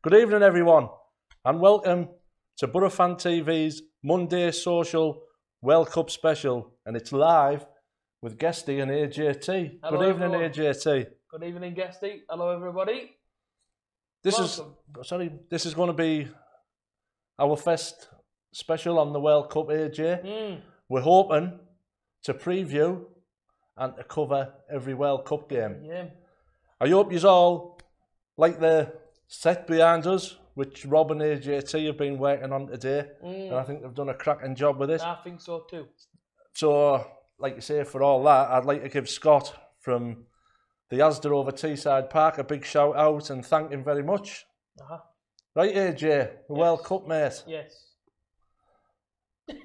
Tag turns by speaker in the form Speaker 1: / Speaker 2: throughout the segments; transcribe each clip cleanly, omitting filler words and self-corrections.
Speaker 1: Good evening, everyone, and welcome to Borough Fan TV's Monday Social World Cup special, and it's live with Guesty and A.J.T.
Speaker 2: Hello,
Speaker 1: Good evening,
Speaker 2: everyone.
Speaker 1: A.J.T.
Speaker 2: Good evening, Guesty. Hello, everybody.
Speaker 1: This
Speaker 2: Welcome.
Speaker 1: is going to be our first special on the World Cup, AJ. We're hoping to preview and to cover every World Cup game.
Speaker 2: Yeah.
Speaker 1: I hope you all like the set behind us, which Rob and A.J.T. have been working on today, and I think they've done a cracking job with it.
Speaker 2: I think so too.
Speaker 1: So, like you say, for all that, I'd like to give Scott from the Asda over Teesside Park a big shout out and thank him very much. Right, AJ, the World Cup, mate.
Speaker 2: Yes.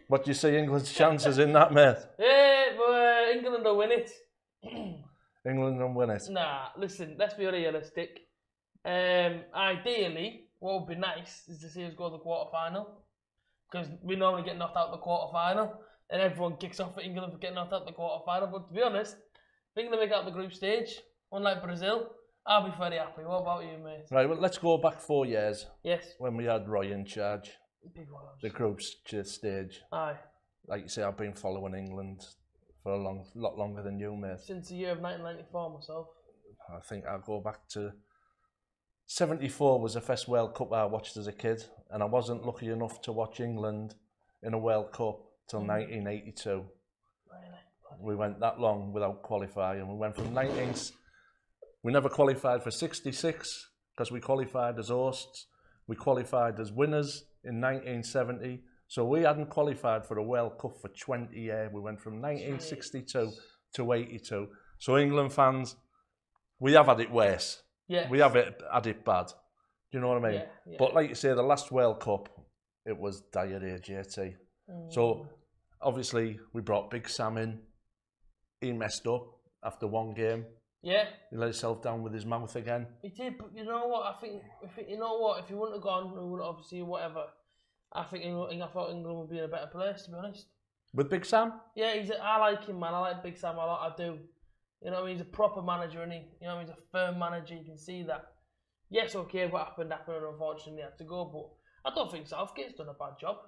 Speaker 1: What do you see England's chances in that, mate?
Speaker 2: Yeah, but England will win it.
Speaker 1: England will win it.
Speaker 2: Nah, listen, let's be realistic. Ideally, what would be nice is to see us go to the quarter-final, because we normally get knocked out of the quarter-final, and everyone kicks off at England for getting knocked out of the quarter-final. But to be honest, if England make it out the group stage, unlike Brazil, I'll be very happy. What about you, mate?
Speaker 1: Right, well, let's go back 4 years.
Speaker 2: Yes.
Speaker 1: When we had Roy in charge.
Speaker 2: Big one.
Speaker 1: The group stage.
Speaker 2: Aye.
Speaker 1: Like you say, I've been following England for a lot longer than you, mate.
Speaker 2: Since the year of 1994 myself.
Speaker 1: I think I'll go back to 74 was the first World Cup I watched as a kid, and I wasn't lucky enough to watch England in a World Cup till 1982.
Speaker 2: Really?
Speaker 1: We went that long without qualifying. We went from we never qualified for 66 because we qualified as hosts. We qualified as winners in 1970. So we hadn't qualified for a World Cup for 20 years. We went from 1962 to 82. So England fans, we have had it worse.
Speaker 2: Yeah.
Speaker 1: We have had it bad. Do you know what I mean?
Speaker 2: Yeah.
Speaker 1: But like you say, the last World Cup, it was dire A.J.T. So obviously we brought Big Sam in. He messed up after one game. Yeah. He let himself down with his mouth again.
Speaker 2: He did, but you know what? I think you know what? If he wouldn't have gone, we would obviously whatever. I thought England would be in a better place, to be honest.
Speaker 1: With Big Sam?
Speaker 2: Yeah, I like him, man. I like Big Sam a lot. I do. You know, he's a proper manager, and he's a firm manager. You can see that. Yes, okay, what happened, and unfortunately he had to go. But I don't think Southgate's done a bad job.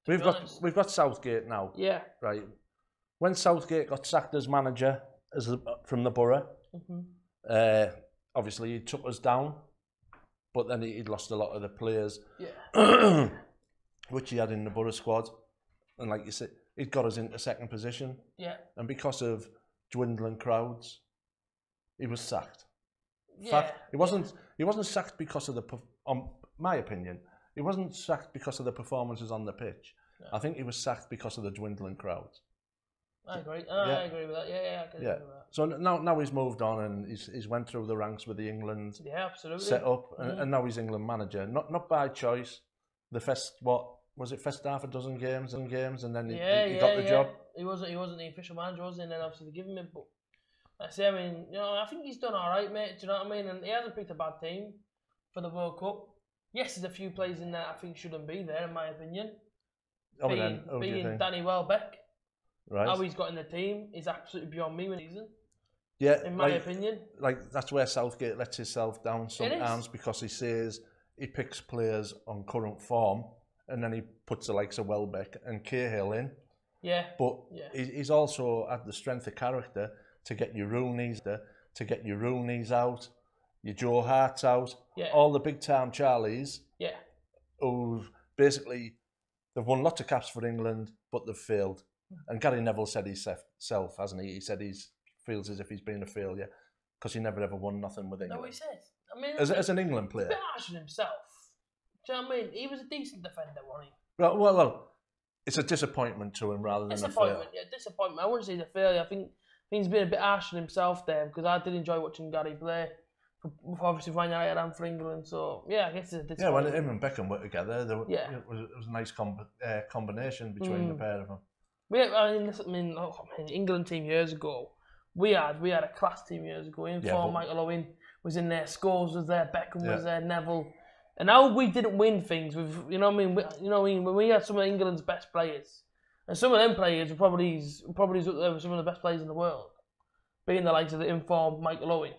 Speaker 1: We've got Southgate now.
Speaker 2: Yeah.
Speaker 1: Right. When Southgate got sacked as manager from the Borough, obviously he took us down, but then he'd lost a lot of the players, which he had in the Borough squad, and like you said, he'd got us into second position. Yeah. And because of dwindling crowds, he was sacked. In fact, he wasn't sacked because of my opinion, he wasn't sacked because of the performances on the pitch. No. I think he was sacked because of the dwindling crowds.
Speaker 2: I agree. I agree with that. Yeah, I agree with that.
Speaker 1: So now he's moved on and he's went through the ranks with the England set up, and now he's England manager. Not by choice. The first first half a dozen games, and then he got the job.
Speaker 2: He wasn't the official manager, was he? And then obviously they give him it. But I think he's done all right, mate. Do you know what I mean? And he hasn't picked a bad team for the World Cup. Yes, there's a few players in there I think shouldn't be there, in my opinion. Being Danny Welbeck. Right. How he's got in the team is absolutely beyond me in the season. Yeah, in my opinion.
Speaker 1: Like that's where Southgate lets himself down sometimes because he says he picks players on current form and then he puts the likes of Welbeck and Cahill in. Yeah. But he's also had the strength of character to get your Rooney's out, your Joe Hart's out, all the big time Charlies. Yeah. Who basically they've won lots of caps for England, but they've failed. And Gary Neville said himself, hasn't he? He said he feels as if he's been a failure because he never ever won nothing with England.
Speaker 2: No, he says. I mean,
Speaker 1: as an England player.
Speaker 2: He's a bit harsh on himself. Do you know what I mean? He was a decent defender, wasn't he?
Speaker 1: Well, it's a disappointment to him rather than a failure.
Speaker 2: Disappointment. I wouldn't say he's a failure. I think he's been a bit harsh on himself there because I did enjoy watching Gary play. Obviously, for United and for England, so yeah, I guess it's a disappointment.
Speaker 1: Yeah, when him and Beckham were together, it was a nice combination between the pair of them.
Speaker 2: England team years ago, we had a class team years ago. Michael Owen was in there, Scholes was there, Beckham was there, Neville. And now we didn't win things with, when we had some of England's best players, and some of them players were probably some of the best players in the world, being the likes of the informed Michael Owen,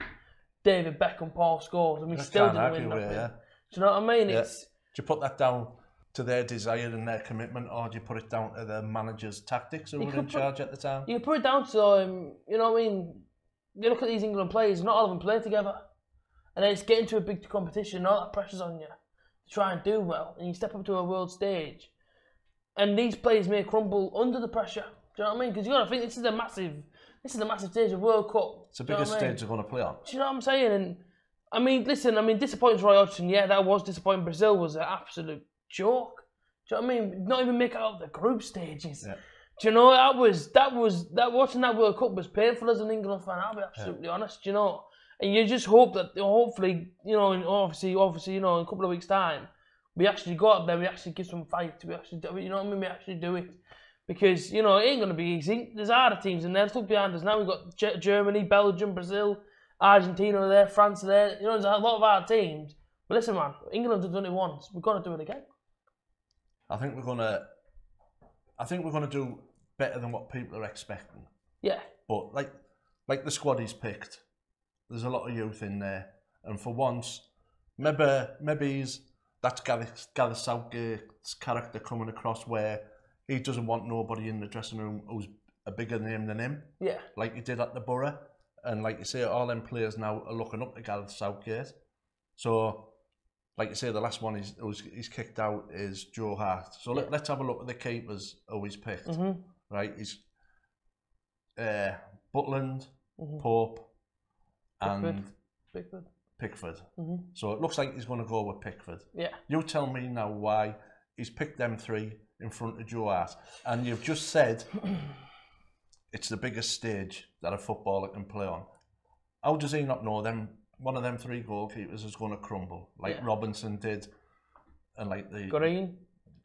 Speaker 2: David Beckham, Paul Scholes, and we still didn't win nothing. Do you know what I mean?
Speaker 1: Yeah.
Speaker 2: It's.
Speaker 1: Do you put that down to their desire and their commitment, or do you put it down to the manager's tactics who were in charge at the time?
Speaker 2: You can put it down to, you know what I mean? You look at these England players, not all of them play together. And then it's getting to a big competition, all that pressure's on you to try and do well. And you step up to a world stage. And these players may crumble under the pressure. Do you know what I mean? Because you got to think this is a massive stage of World Cup.
Speaker 1: It's the biggest stage they're going to play on.
Speaker 2: Do you know what I'm saying? And I mean, listen, disappointing Roy Hodgson, yeah, that was disappointing. Brazil was an absolute joke. Do you know what I mean? Not even make it out of the group stages. Yeah. Do you know, watching that World Cup was painful as an England fan, I'll be absolutely honest, you know. And you just hope that, hopefully, you know, and obviously, you know, in a couple of weeks' time, we actually go up there, we actually give some fight, we actually do it, you know what I mean? We actually do it. Because, you know, it ain't going to be easy. There's harder teams in there. Look behind us now. We've got Germany, Belgium, Brazil, Argentina are there, France are there. You know, there's a lot of hard teams. But listen, man, England have done it once. We've got to do it again.
Speaker 1: I think we're gonna do better than what people are expecting.
Speaker 2: Yeah.
Speaker 1: But like the squad he's picked, there's a lot of youth in there, and for once, maybe that's Gareth Southgate's character coming across, where he doesn't want nobody in the dressing room who's a bigger name than him. Yeah. Like he did at the Borough, and like you say, all them players now are looking up to Gareth Southgate. So, like you say, the last one he's kicked out is Joe Hart. So let's have a look at the keepers who he's picked. Right, he's Butland, Pope, and Pickford. So it looks like he's going to go with Pickford. Yeah. You tell me now why he's picked them three in front of Joe Hart, and you've just said it's the biggest stage that a footballer can play on. How does he not know them? One of them three goalkeepers is going to crumble, like Robinson did, and like the
Speaker 2: Green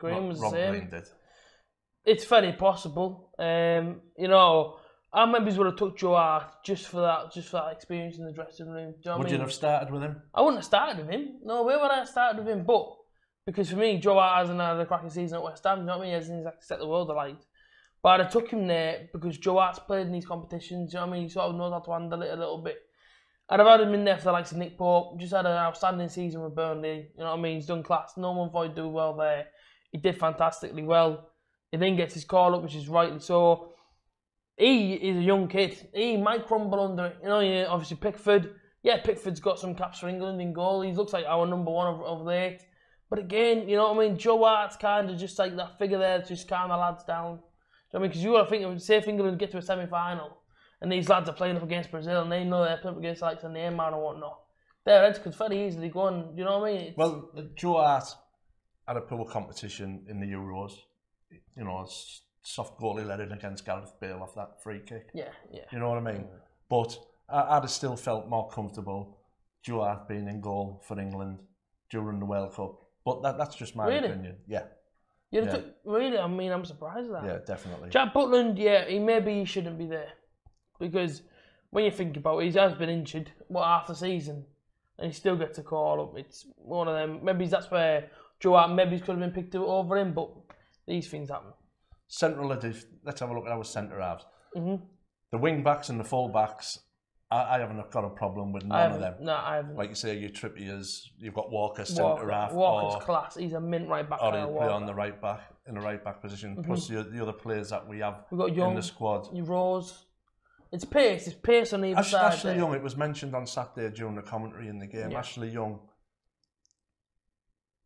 Speaker 2: was the same.
Speaker 1: Green did.
Speaker 2: It's very possible. You know, I maybe would have took Joe Hart just for that experience in the dressing room. Do you know
Speaker 1: would you have started with him?
Speaker 2: I wouldn't have started with him. No, where would I have started with him? But because for me, Joe Hart hasn't had a cracking season at West Ham. You know what I mean? He hasn't exactly set the world alight. But I took him there because Joe Hart's played in these competitions. You know what I mean? He sort of knows how to handle it a little bit. I'd have had him in there for the likes of Nick Pope. Just had an outstanding season with Burnley. You know what I mean? He's done class. No one thought he'd do well there. He did fantastically well. He then gets his call up, which is rightly so. He is a young kid. He might crumble under it. You know, obviously Pickford. Yeah, Pickford's got some caps for England in goal. He looks like our number one of late. But again, you know what I mean? Joe Hart's kind of just like that figure there to just calm the lads down. Do you know what I mean? Because you got to think, say if England get to a semi-final, and these lads are playing up against Brazil, and they know they're playing up against like the Neymar and whatnot. Their heads could very easily go on. You know what I mean?
Speaker 1: Well, Joe Hart had a poor competition in the Euros. You know, soft goal he let in against Gareth Bale off that free kick. Yeah. You know what I mean? But I'd have still felt more comfortable Joe Hart being in goal for England during the World Cup. But that's just my opinion. Yeah.
Speaker 2: Really? I mean, I'm surprised at that.
Speaker 1: Yeah, definitely.
Speaker 2: Jack Butland, he shouldn't be there. Because when you think about it, he has been injured, half the season, and he still gets a call up. It's one of them. Maybe that's where Joe Hart maybe could have been picked over him, but these things happen.
Speaker 1: Let's have a look at our centre halves. The wing backs and the full backs, I haven't got a problem with none of them.
Speaker 2: No, I haven't.
Speaker 1: Like you say, your Trippiers, you've got Walker centre half.
Speaker 2: Walker's class. He's a mint right back.
Speaker 1: Or he'll play on the right back, in the right back position. Plus the other players that we have in the squad.
Speaker 2: Rose. It's pace on either side.
Speaker 1: Ashley Young, it was mentioned on Saturday during the commentary in the game. Yeah. Ashley Young,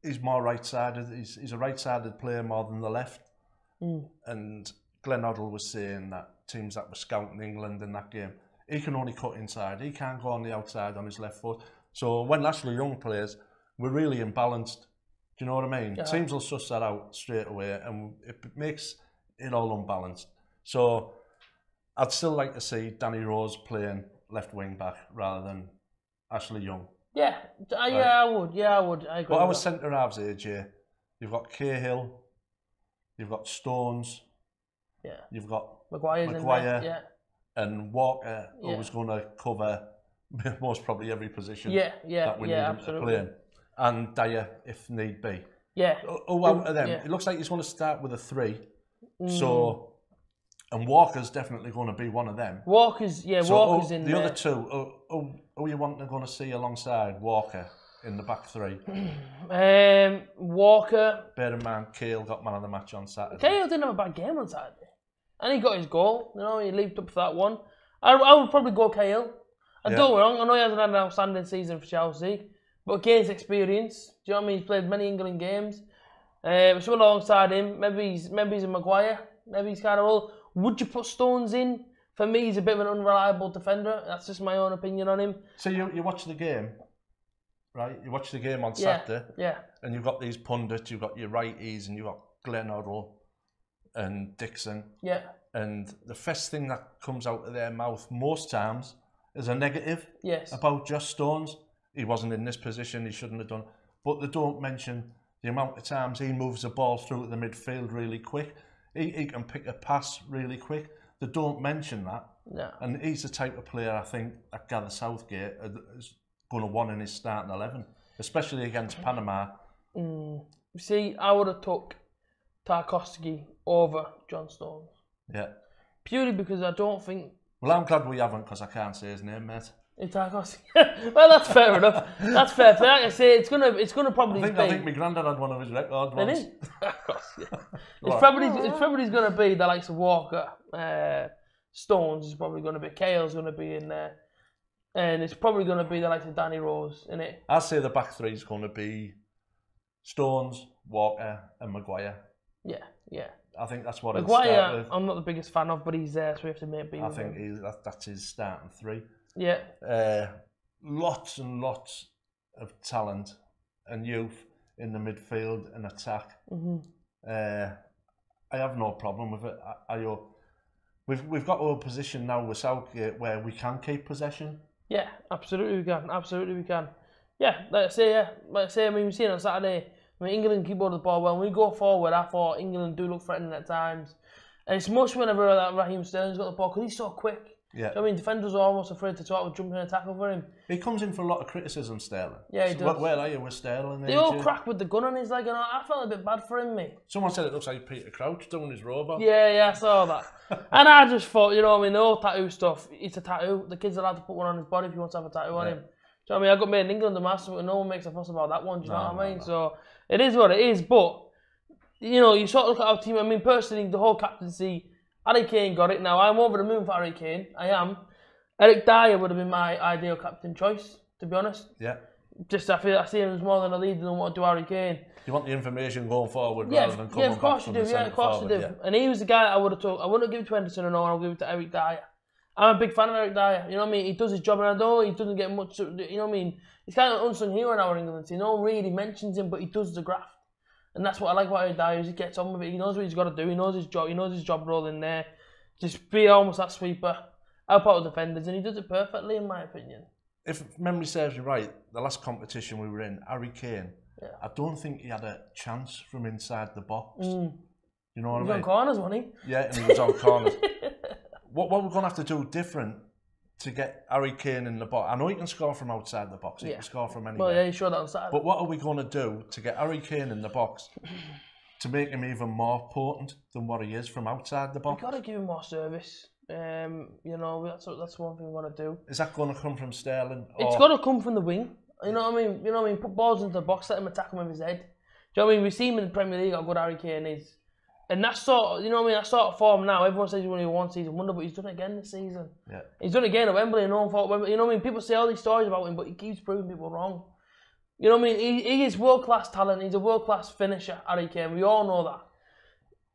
Speaker 1: he's more right-sided. He's a right-sided player more than the left. And Glenn Hoddle was saying that teams that were scouting England in that game, he can only cut inside. He can't go on the outside on his left foot. So when Ashley Young plays, we're really imbalanced. Do you know what I mean? Yeah. Teams will suss that out straight away, and it makes it all unbalanced. So I'd still like to see Danny Rose playing left wing back rather than Ashley Young.
Speaker 2: Yeah, I would. Yeah, I would. I agree.
Speaker 1: But our centre halves, AJ, you've got Cahill, you've got Stones, you've got Maguire, and Walker, who's going to cover most probably every position that we need him to play in, and Dyer if need be. Yeah. Out of them, it looks like he's going to start with a 3. So. And Walker's definitely going to be one of them.
Speaker 2: Walker's in
Speaker 1: the
Speaker 2: there.
Speaker 1: Other two, who you want to see alongside Walker? in the back three?
Speaker 2: Walker.
Speaker 1: Bear in mind, Kale got man of the match on Saturday.
Speaker 2: Kale didn't have a bad game on Saturday. And he got his goal. You know, he leaped up for that one. I would probably go Kale. And don't get me wrong, I know he hasn't had an outstanding season for Chelsea, but gains experience. Do you know what I mean? He's played many England games. Someone alongside him, maybe he's a Maguire. Maybe he's kind of old. Would you put Stones in? For me, he's a bit of an unreliable defender. That's just my own opinion on him.
Speaker 1: So you watch the game, right? You watch the game on Saturday.
Speaker 2: Yeah.
Speaker 1: And you've got these pundits, you've got your righties, and you've got Glenn Hoddle and Dixon.
Speaker 2: Yeah.
Speaker 1: And the first thing that comes out of their mouth most times is a negative about Josh Stones. He wasn't in this position, he shouldn't have done. But they don't mention the amount of times he moves the ball through to the midfield really quick. He can pick a pass really quick. They don't mention that.
Speaker 2: No.
Speaker 1: And he's the type of player I think that Gareth Southgate is going to want in his starting 11, especially against Panama.
Speaker 2: See, I would have took Tarkowski over John Stones.
Speaker 1: Yeah.
Speaker 2: Purely because I don't think...
Speaker 1: Well, I'm glad we haven't, because I can't say his name, mate.
Speaker 2: Tarkowski. Well, that's fair enough. That's fair. Like I say, it's gonna probably
Speaker 1: I think my granddad had one of his records once.
Speaker 2: Of course, yeah. It's probably going to be the likes of Walker. Stones is probably going to be. Kale's going to be in there. And it's probably going to be the likes of Danny Rose, in it.
Speaker 1: I'd say the back three is going to be Stones, Walker and Maguire.
Speaker 2: Yeah.
Speaker 1: I think that's what
Speaker 2: Maguire, I'm not the biggest fan of, but he's there, so we have to make
Speaker 1: I think that's his starting three.
Speaker 2: Yeah.
Speaker 1: Lots and lots of talent and youth in the midfield and attack. I have no problem with it. We've got our position now with Southgate where we can keep possession. Yeah,
Speaker 2: absolutely we can. Absolutely we can. Yeah, let's say, I mean, we've seen on Saturday, I mean, England keep hold of the ball well. When we go forward, I thought England do look threatening at times. And it's much whenever that Raheem Sterling's got the ball, because he's so quick.
Speaker 1: Yeah.
Speaker 2: I mean, defenders are almost afraid to talk with jumping and tackle for him.
Speaker 1: He comes in for a lot of criticism, Sterling.
Speaker 2: Yeah, he does.
Speaker 1: Where are you with Sterling?
Speaker 2: They all crack with the gun on his leg, and I felt a bit bad for him, mate.
Speaker 1: Someone said it looks like Peter Crouch doing his robot.
Speaker 2: Yeah, I saw that. And I just thought, you know what I mean, the whole tattoo stuff, it's a tattoo. The kid's allowed to put one on his body if he wants to have a tattoo on him. Do you know what I mean? I got made in England a massive, and no one makes a fuss about that one, do you know what I mean? No. So, it is what it is, but, you know, you sort of look at our team. I mean, personally, the whole captaincy, Harry Kane got it now. I'm over the moon for Harry Kane. I am. Eric Dyer would have been my ideal captain choice, to be honest.
Speaker 1: Yeah.
Speaker 2: Just I see him as more than a leader than what do Harry Kane.
Speaker 1: You want the information going forward rather than coming back from the centre forward.
Speaker 2: Yeah, and he was the guy I would have took. I wouldn't have given it to Henderson and I'll give it to Eric Dyer. I'm a big fan of Eric Dyer. You know what I mean? He does his job, and I know he doesn't get much. You know what I mean? He's kind of an unsung hero in our England team. No one really mentions him, but he does the graft, and that's what I like about Eric Dyer. Is he gets on with it. He knows what he's got to do. He knows his job. He knows his job role in there. Just be almost that sweeper, help out the defenders, and he does it perfectly, in my opinion. If
Speaker 1: memory serves me right, the last competition we were in, Harry Kane, I don't think he had a chance from inside the box. You know what I mean?
Speaker 2: He was on corners, wasn't he?
Speaker 1: Yeah, and he was on corners. What we're going to have to do different to get Harry Kane in the box? I know he can score from outside the box. He can score from anywhere.
Speaker 2: Well, yeah, he showed that on Saturday.
Speaker 1: But what are we going to do to get Harry Kane in the box to make him even more potent than what he is from outside the box?
Speaker 2: We've got to give him more service. You know, that's one thing we want to do.
Speaker 1: Is that going to come from Sterling?
Speaker 2: It's got to come from the wing. You know what I mean? You know what I mean? Put balls into the box, let him attack him with his head. Do you know what I mean? We see him in the Premier League how good Harry Kane is. And that's sort of, you know what I mean, that sort of form now. Everyone says he's only one season wonder, but he's done it again this season. Yeah. He's done it again at Wembley, and no one thought Wembley. You know what I mean? People say all these stories about him, but he keeps proving people wrong. You know what I mean? He is world-class talent. He's a world-class finisher, Harry Kane. We all know that.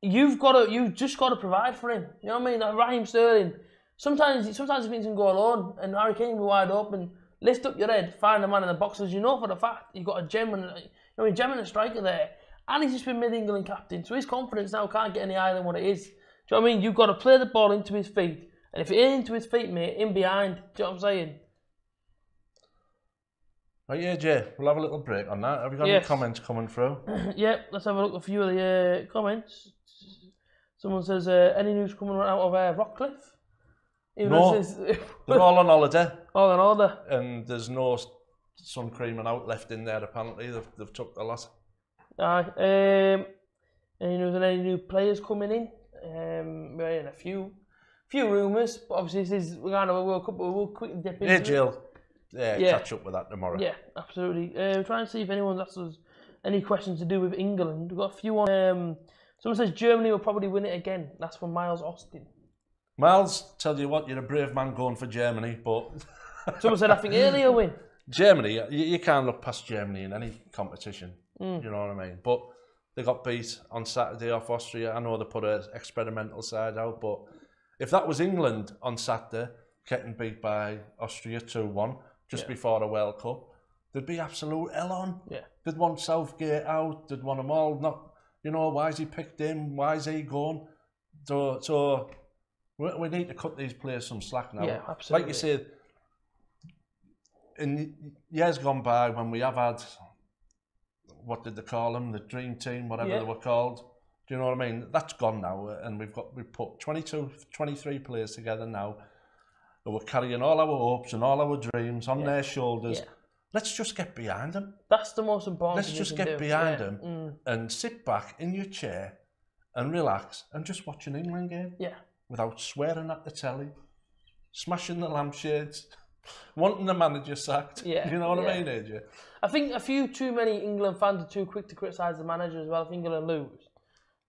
Speaker 2: You've just got to provide for him. You know what I mean? Like Raheem Sterling, sometimes he thinks he can go alone, and Harry Kane can be wide open. Lift up your head, find a man in the box, as you know for the fact you've got a gem and a striker there. And he's just been mid-England captain, so his confidence now can't get any higher than what it is. Do you know what I mean? You've got to play the ball into his feet. And if it ain't into his feet, mate, in behind. Do you know what I'm saying?
Speaker 1: Right, AJ, we'll have a little break on that. Have you got any comments coming through?
Speaker 2: Yeah, let's have a look at a few of the comments. Someone says, any news coming out of Rockcliffe?
Speaker 1: No, they're all on holiday.
Speaker 2: All on holiday.
Speaker 1: And there's no sun cream and out left in there, apparently. They've took the lot.
Speaker 2: Any news on any new players coming in? We're in a few rumours, but obviously we're going to a World Cup, but we'll quickly dip into
Speaker 1: it. Hey Jill, catch up with that tomorrow.
Speaker 2: Yeah, absolutely. Trying to see if anyone's asked us any questions to do with England. We've got a few on. Someone says Germany will probably win it again. That's from Miles Austin.
Speaker 1: Miles, tell you what, you're a brave man going for Germany, but...
Speaker 2: Someone said, I think Italy will win.
Speaker 1: Germany, you can't look past Germany in any competition. You know what I mean? But they got beat on Saturday off Austria. I know they put an experimental side out, but if that was England on Saturday, getting beat by Austria 2-1 just before the World Cup, there'd be absolute hell on.
Speaker 2: Yeah.
Speaker 1: They'd want Southgate out. They'd want them all not... You know, why is he picked him? Why is he gone? So we need to cut these players some slack now.
Speaker 2: Yeah, absolutely.
Speaker 1: Like you said, in years gone by when we have had, what did they call them? The Dream Team, whatever they were called. Do you know what I mean? That's gone now, and we've put 22, 23 players together now who are carrying all our hopes and all our dreams on their shoulders. Yeah. Let's just get behind them.
Speaker 2: That's the most important
Speaker 1: thing. Let's just get behind them and sit back in your chair and relax and just watch an England game.
Speaker 2: Yeah.
Speaker 1: Without swearing at the telly, smashing the lampshades, wanting the manager sacked. Yeah. You know what I mean, AJ?
Speaker 2: I think a few too many England fans are too quick to criticise the manager as well if England lose.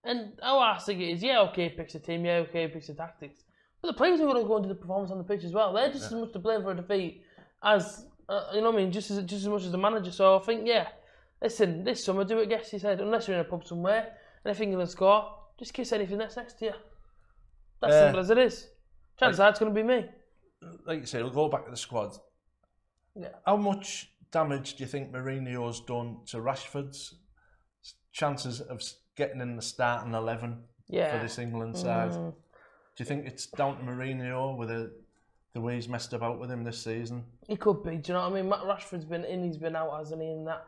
Speaker 2: And how I think it is, okay, picks a team, okay, picks the tactics. But the players are going to go into the performance on the pitch as well. They're just as much to blame for a defeat as... you know what I mean? Just as much as the manager. So I think, listen, this summer, do what Guesty said. Unless you're in a pub somewhere, and if England score, just kiss anything that's next to you. That's simple as it is. Chances are it's going to be me.
Speaker 1: Like you say, we'll go back to the squad. Yeah. How much damage do you think Mourinho's done to Rashford's chances of getting in the starting 11 for this England side? Do you think it's down to Mourinho with the way he's messed about with him this season?
Speaker 2: He could be, do you know what I mean? Rashford's been in, he's been out, hasn't he? And that.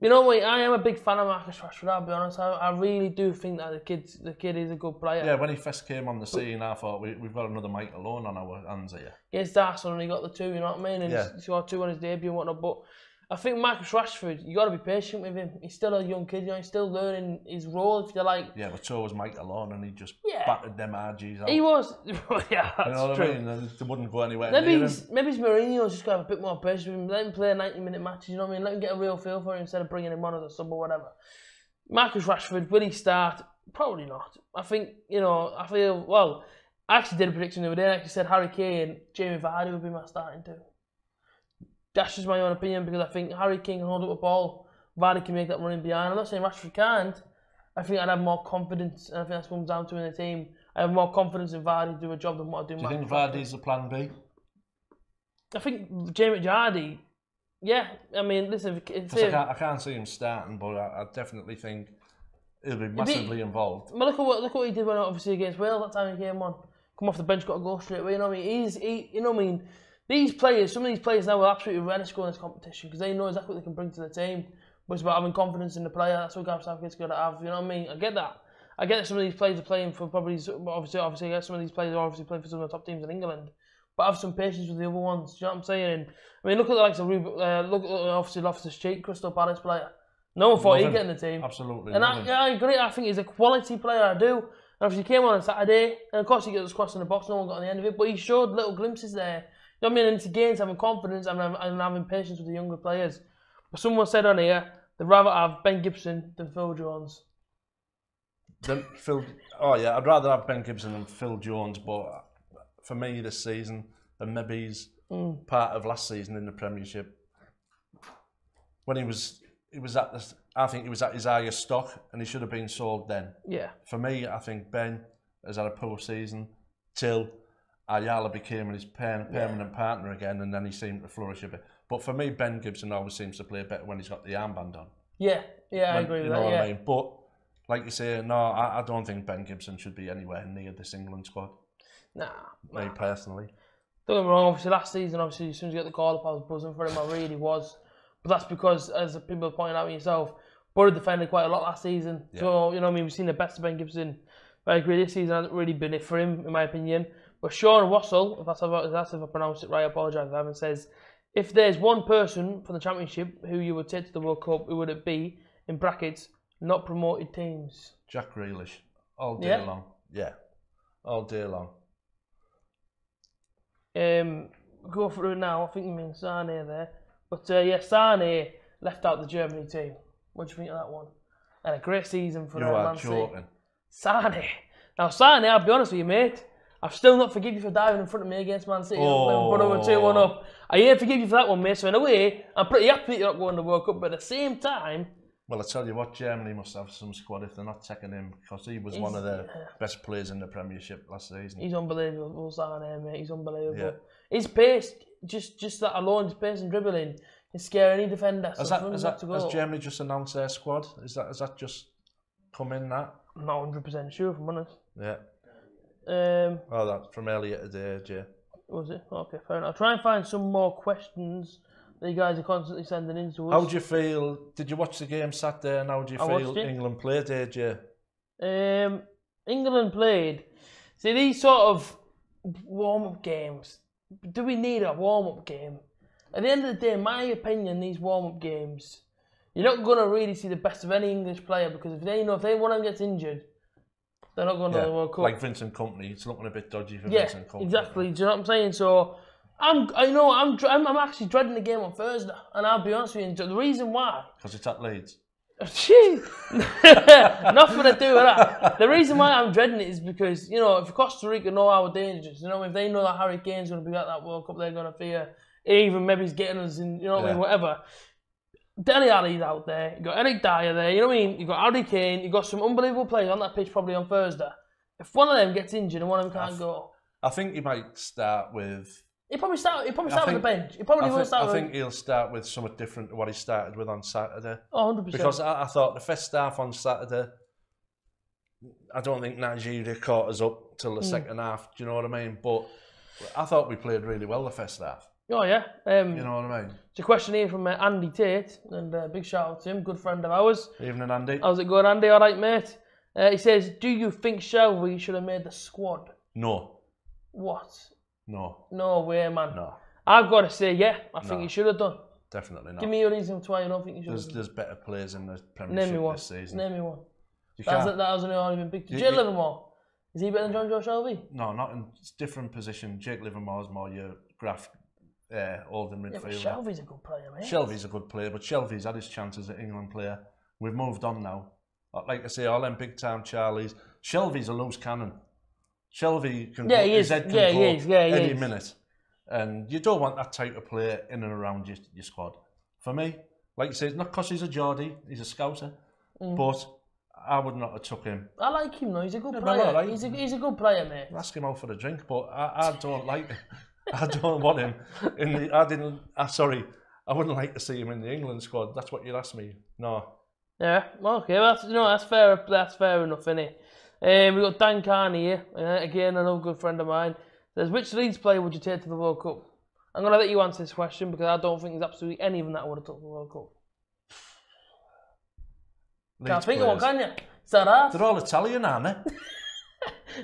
Speaker 2: You know what? I am a big fan of Marcus Rashford, I'll be honest. I really do think that the kid is a good player.
Speaker 1: Yeah, when he first came on the scene, I thought we've got another Mike Alone on our hands here.
Speaker 2: Against Arsenal, and he got the 2, you know what I mean? And he scored 2 on his debut and whatnot. But I think Marcus Rashford, you got to be patient with him. He's still a young kid, you know, he's still learning his role, if you like.
Speaker 1: Yeah, but so was Mike Alone, and he just battered them RGs out.
Speaker 2: He was. Yeah, that's
Speaker 1: you know what
Speaker 2: true.
Speaker 1: I mean? They wouldn't go anywhere
Speaker 2: maybe it's Mourinho's just got to have a bit more patience with him. Let him play 90-minute matches, you know what I mean? Let him get a real feel for it instead of bringing him on as a sub or whatever. Marcus Rashford, will he start? Probably not. I think, I actually did a prediction the other day. I actually said Harry Kane, Jamie Vardy would be my starting two. That's just my own opinion because I think Harry Kane can hold up a ball. Vardy can make that running behind. I'm not saying Rashford can't. I think I'd have more confidence, and I think that's what comes down to in the team. I have more confidence in Vardy to do a job than what I do.
Speaker 1: Do you think Vardy's the plan B?
Speaker 2: I think Jamie Vardy, I mean, listen,
Speaker 1: I can't see him starting, but I definitely think he'll be massively involved.
Speaker 2: But look what he did when obviously against Wales that time he came on. Come off the bench, got a goal straight away. You know what I mean? You know what I mean? Some of these players now will absolutely relish going in this competition because they know exactly what they can bring to the team. But it's about having confidence in the player. That's what Gareth Southgate's got to have. You know what I mean? I get that. I get that some of these players are playing for obviously I get some of these players are obviously playing for some of the top teams in England. But have some patience with the other ones. Do you know what I'm saying? I mean, look at the likes of look at obviously Loftus-Cheek, Crystal Palace player. No one thought he'd get in the team.
Speaker 1: Absolutely.
Speaker 2: And I agree. I think he's a quality player. I do. And obviously he came on Saturday, and of course he gets crossed in the box. No one got on the end of it, but he showed little glimpses there. You know what I mean? And it's again having confidence and having patience with the younger players. But someone said on here they'd rather have Ben Gibson than Phil Jones.
Speaker 1: I'd rather have Ben Gibson than Phil Jones, but for me this season, and maybe he's part of last season in the Premiership, when he was I think he was at his highest stock and he should have been sold then.
Speaker 2: Yeah.
Speaker 1: For me, I think Ben has had a poor season till Ayala became his permanent partner again, and then he seemed to flourish a bit. But for me, Ben Gibson always seems to play better when he's got the armband on.
Speaker 2: I agree with that. You know what I mean?
Speaker 1: But like you say, no, I don't think Ben Gibson should be anywhere near this England squad.
Speaker 2: Nah.
Speaker 1: Me personally.
Speaker 2: Don't get me wrong. Obviously, last season, as soon as you get the call up, I was buzzing for him. I really was. But that's because, as people pointed out yourself, Borough defended quite a lot last season. Yeah. So you know what I mean. We've seen the best of Ben Gibson. But I agree, this season hasn't really been it for him, in my opinion. But Sean Wassell, if I pronounce it right, I apologise if I haven't, says, if there's one person from the Championship who you would take to the World Cup, who would it be, in brackets, not promoted teams?
Speaker 1: Jack Grealish. All day long. Yeah. All day long.
Speaker 2: go through it now. I think you mean Sane there. But yeah, Sane left out the Germany team. What do you think of that one? And a great season for Man City. You are joking. Sane. Now, Sane, I'll be honest with you, mate. I've still not forgive you for diving in front of me against Man City when we were 2-1 up. I ain't forgive you for that one, mate. So in a way, I'm pretty happy that you're not going to the World Cup. But at the same time...
Speaker 1: Well, I tell you what, Germany must have some squad if they're not taking him, because he was one of the best players in the Premiership last season.
Speaker 2: He's unbelievable, Sane, mate. He's unbelievable. Yeah. His pace, just that alone, his pace and dribbling, can scare any defender.
Speaker 1: Has Germany just announced their squad? Has that just come in that?
Speaker 2: I'm not 100% sure, if I'm honest.
Speaker 1: Yeah. That's from earlier today, Jay.
Speaker 2: Was it? Okay, fair enough. I'll try and find some more questions that you guys are constantly sending in to us.
Speaker 1: How do you feel? Did you watch the game Saturday, and how do you feel England played, Jay?
Speaker 2: England played. See, these sort of warm-up games, do we need a warm-up game? At the end of the day, in my opinion, these warm-up games, you're not going to really see the best of any English player, because if one of them gets injured, they're not going to the World Cup.
Speaker 1: Like Vincent Kompany, it's looking a bit dodgy for Vincent Kompany.
Speaker 2: Exactly. Do you know what I'm saying? So I'm actually dreading the game on Thursday, and I'll be honest with you. The reason why?
Speaker 1: Because it's at Leeds.
Speaker 2: Jeez, nothing to do with that. The reason why I'm dreading it is because, you know, if Costa Rica know how dangerous, you know, if they know that Harry Kane's going to be at that World Cup, they're going to fear. Even maybe he's getting us in, you know what I mean, whatever. Dele Alli's out there, you've got Eric Dyer there, you know what I mean? You've got Harry Kane, you've got some unbelievable players on that pitch probably on Thursday. If one of them gets injured and one of them can't go...
Speaker 1: I think he might start with...
Speaker 2: He'll probably start with the bench.
Speaker 1: I think he'll start with something different to what he started with on Saturday.
Speaker 2: Oh, 100%.
Speaker 1: Because I thought the first half on Saturday, I don't think Nigeria caught us up till the second half, do you know what I mean? But I thought we played really well the first half.
Speaker 2: Oh, yeah.
Speaker 1: You know what I mean?
Speaker 2: It's a question here from Andy Tate, and big shout out to him, good friend of ours.
Speaker 1: Evening, Andy.
Speaker 2: How's it going, Andy? All right, mate? He says, do you think Shelby should have made the squad?
Speaker 1: No.
Speaker 2: What?
Speaker 1: No.
Speaker 2: No way, man.
Speaker 1: No.
Speaker 2: I've got to say, I think he should have done.
Speaker 1: Definitely not.
Speaker 2: Give me your reason why you don't think he should have done.
Speaker 1: There's better players in the Premiership this season.
Speaker 2: Name me one. That hasn't already been picked. Jake Livermore. Is he better than John Joe Shelby?
Speaker 1: No, not in different position. Jake Livermore's more your Graf Oldham midfielder.
Speaker 2: But Shelby's a good player, mate.
Speaker 1: Shelby's a good player, but Shelby's had his chances as an England player. We've moved on now. Like I say, all them big time Charlies. Shelby's a loose cannon. Shelby can go, his head can go any minute. And you don't want that type of player in and around your squad. For me, like you say, it's not because he's a Geordie, he's a Scouser, but I would not have took him.
Speaker 2: I like him though, he's a good player. Right. He's a good player, mate.
Speaker 1: Ask him out for a drink, but I don't like him. I don't want him in the. I wouldn't like to see him in the England squad. That's what you'd ask me. No.
Speaker 2: Yeah. Okay. That's fair. That's fair enough, isn't it? We got Dan Carney here. Again, another good friend of mine. Says, which Leeds player would you take to the World Cup? I'm going to let you answer this question because I don't think there's absolutely any of them that I would have took to the World Cup. Can't think of one, can you? Is that hard?
Speaker 1: They're all Italian, aren't they?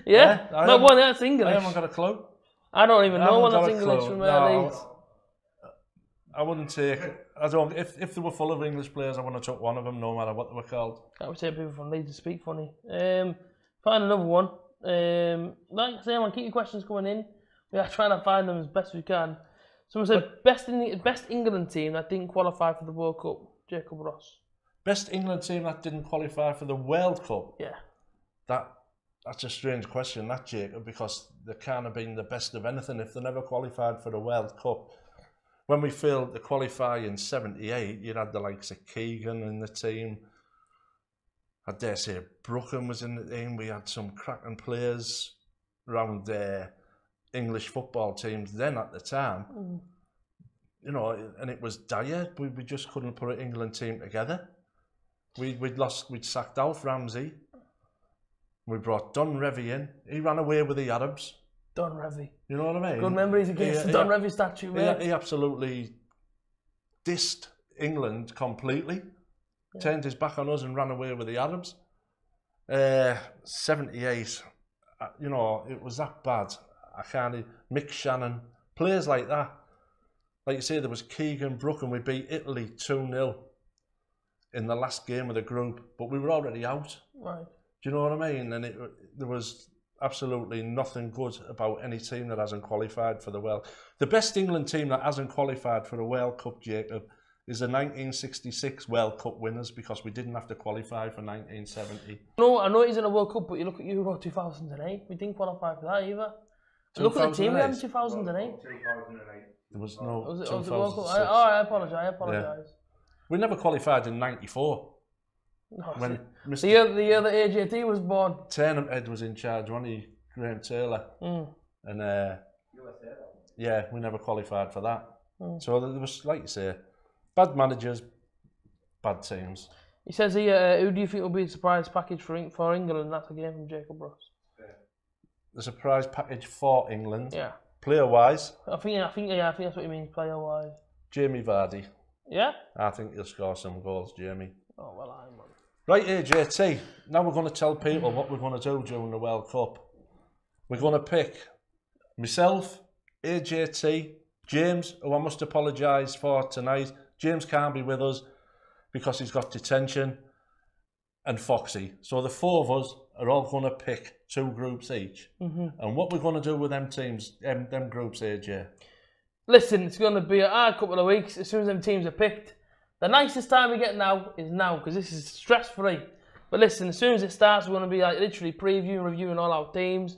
Speaker 2: Yeah. Not one that's English.
Speaker 1: I haven't got a clue.
Speaker 2: I don't even know one that's English from Leeds.
Speaker 1: I wouldn't take. I don't. If they were full of English players, I wouldn't have took one of them, no matter what they were called.
Speaker 2: I would take people from Leeds to speak funny. Find another one. Like I say, man, keep your questions coming in. We are trying to find them as best we can. Someone said best England team that didn't qualify for the World Cup. Jacob Ross.
Speaker 1: Best England team that didn't qualify for the World Cup.
Speaker 2: Yeah.
Speaker 1: That's a strange question, that, Jacob, because they can't have been the best of anything if they never qualified for the World Cup. When we failed to qualify in '78, you had the likes of Keegan in the team. I dare say Brookham was in the team. We had some cracking players around their English football teams then at the time. You know, and it was dire. We just couldn't put an England team together. We'd sacked Alf Ramsey. We brought Don Revie in. He ran away with the Arabs.
Speaker 2: Don Revie.
Speaker 1: You know what I mean?
Speaker 2: Good memories against the Don Revie statue, mate.
Speaker 1: He absolutely dissed England completely. Yeah. Turned his back on us and ran away with the Arabs. 78, you know, it was that bad. I can't. Mick Shannon, players like that. Like you say, there was Keegan, Brookham. We beat Italy 2-0 in the last game of the group, but we were already out.
Speaker 2: Right.
Speaker 1: Do you know what I mean? And there was absolutely nothing good about any team that hasn't qualified for the World. The best England team that hasn't qualified for the World Cup, Jacob, is the 1966 World Cup winners, because we didn't have to qualify for 1970.
Speaker 2: No, I know it isn't a World Cup, but you look at Euro 2008. We didn't qualify for that either. Look at the team we had in 2008.
Speaker 1: There was no.
Speaker 2: Was it World Cup? I apologise.
Speaker 1: We never qualified in '94.
Speaker 2: No, when the year that A.J.T was born.
Speaker 1: Turnham Ed was in charge, wasn't he? Graham Taylor. And yeah, we never qualified for that. So there was, like you say, bad managers, bad teams.
Speaker 2: He says here, who do you think will be the surprise package for England? And that's again from Jacob Ross.
Speaker 1: The surprise package for England?
Speaker 2: Yeah.
Speaker 1: Player-wise?
Speaker 2: I think that's what he means, player-wise.
Speaker 1: Jamie Vardy.
Speaker 2: Yeah?
Speaker 1: I think he'll score some goals, Jamie.
Speaker 2: Oh, well, I'm on.
Speaker 1: Right, A.J.T. Now we're going to tell people what we're going to do during the World Cup. We're going to pick myself, A.J.T, James, who I must apologise for tonight. James can't be with us because he's got detention, and Foxy. So the four of us are all going to pick 2 groups each. And what we're going to do with them teams, them groups, AJ?
Speaker 2: Listen, it's going to be a hard couple of weeks as soon as them teams are picked. The nicest time we get now is now, because this is stress-free. But listen, as soon as it starts, we're going to be like literally reviewing all our teams.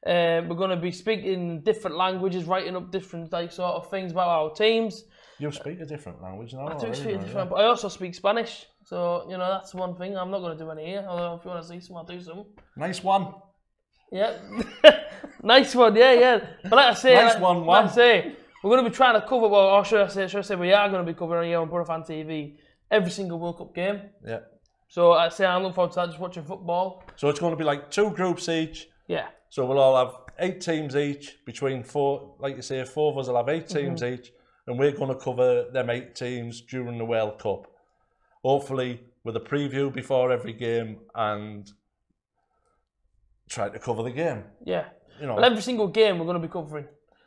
Speaker 2: We're going to be speaking different languages, writing up different sort of things about our teams.
Speaker 1: You speak a different language now.
Speaker 2: I do speak a different, but I also speak Spanish. So, you know, that's one thing. I'm not going to do any here. Although if you want to see some, I'll do some.
Speaker 1: Nice one.
Speaker 2: Yeah. Nice one, yeah. But like I say, like I say, we're going to be trying to cover, well, or should I say we are going to be covering here on Borough Fan TV every single World Cup game.
Speaker 1: Yeah.
Speaker 2: So I say I'm looking forward to that, just watching football.
Speaker 1: So it's going to be like 2 groups each.
Speaker 2: Yeah.
Speaker 1: So we'll all have 8 teams each, between 4, like you say, 4 of us will have 8 teams each, and we're going to cover them 8 teams during the World Cup. Hopefully with a preview before every game and try to cover the game.
Speaker 2: Yeah.
Speaker 1: You know.
Speaker 2: Well, every single game we're going to be covering.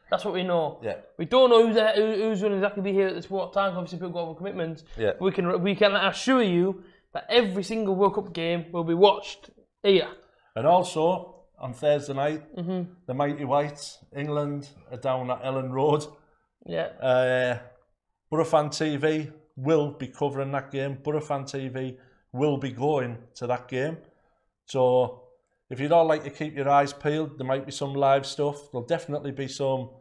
Speaker 2: That's what we know.
Speaker 1: Yeah.
Speaker 2: We don't know who's going to exactly be here at this what time. Obviously, people got other commitments.
Speaker 1: Yeah.
Speaker 2: We can assure you that every single World Cup game will be watched here.
Speaker 1: And also on Thursday night, the Mighty Whites, England, are down at Ellen Road.
Speaker 2: Yeah.
Speaker 1: Borough Fan TV will be covering that game. Borough Fan TV will be going to that game. So if you'd all like to keep your eyes peeled, there might be some live stuff. There'll definitely be some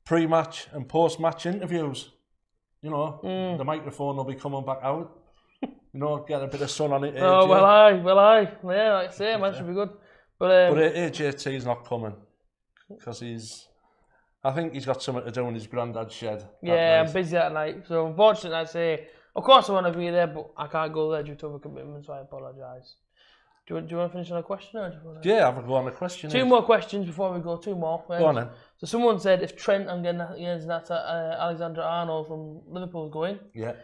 Speaker 1: pre-match and post-match interviews. You know, the microphone will be coming back out. You know, get a bit of sun on it. AJ.
Speaker 2: Oh, well, aye. Yeah, like I say, man, should be good. But
Speaker 1: AJT's not coming because I think he's got something to do in his granddad's shed.
Speaker 2: Yeah, I'm busy that night. So unfortunately, I say, of course I want to be there, but I can't go there due to other commitments, so I apologise. Do you want to finish on a question? Or do you want to...
Speaker 1: Yeah, have a go on a question.
Speaker 2: 2 more questions before we go, 2 more.
Speaker 1: Go on then.
Speaker 2: So someone said if Trent, I'm getting that's Alexander-Arnold from Liverpool's going.
Speaker 1: Yeah.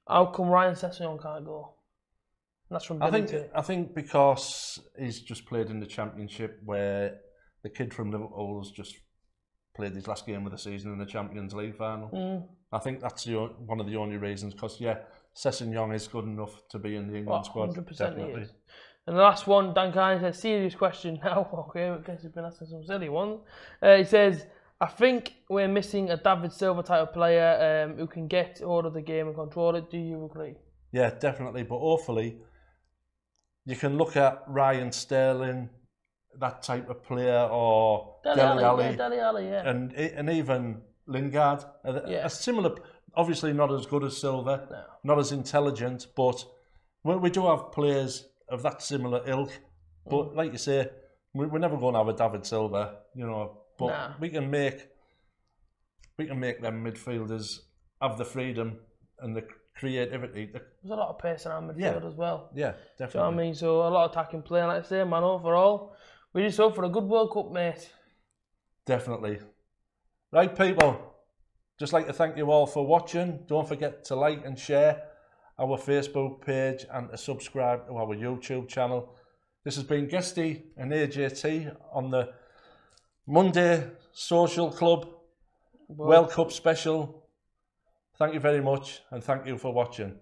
Speaker 2: How come Ryan Sessegnon can't go? And that's from Bennington.
Speaker 1: I think because he's just played in the Championship, where the kid from Liverpool's just played his last game of the season in the Champions League final. I think that's one of the only reasons, because Sessegnon is good enough to be in the England squad.
Speaker 2: 100%
Speaker 1: definitely.
Speaker 2: He is. And the last one, Dan Kine says, serious question now. Okay, I guess he's been asking some silly ones. He says, I think we're missing a David Silva type of player who can get hold of the game and control it. Do you agree?
Speaker 1: Yeah, definitely. But hopefully, you can look at Ryan Sterling, that type of player, or Dele Alli,
Speaker 2: yeah.
Speaker 1: and even Lingard. A similar, obviously not as good as Silva, not as intelligent, but we do have players of that similar ilk. But like you say, we're never going to have a David Silva, you know. But we can make them midfielders have the freedom and the creativity. There's
Speaker 2: a lot of pace in our midfield as well.
Speaker 1: Yeah, definitely.
Speaker 2: Do you know what I mean? So a lot of attacking play, and like I say, man, overall, we just hope for a good World Cup, mate.
Speaker 1: Definitely. Right, people. Just like to thank you all for watching. Don't forget to like and share our Facebook page and to subscribe to our YouTube channel. This has been Guesty and A.J.T on the Monday Social Club World Cup special. Thank you very much, and thank you for watching.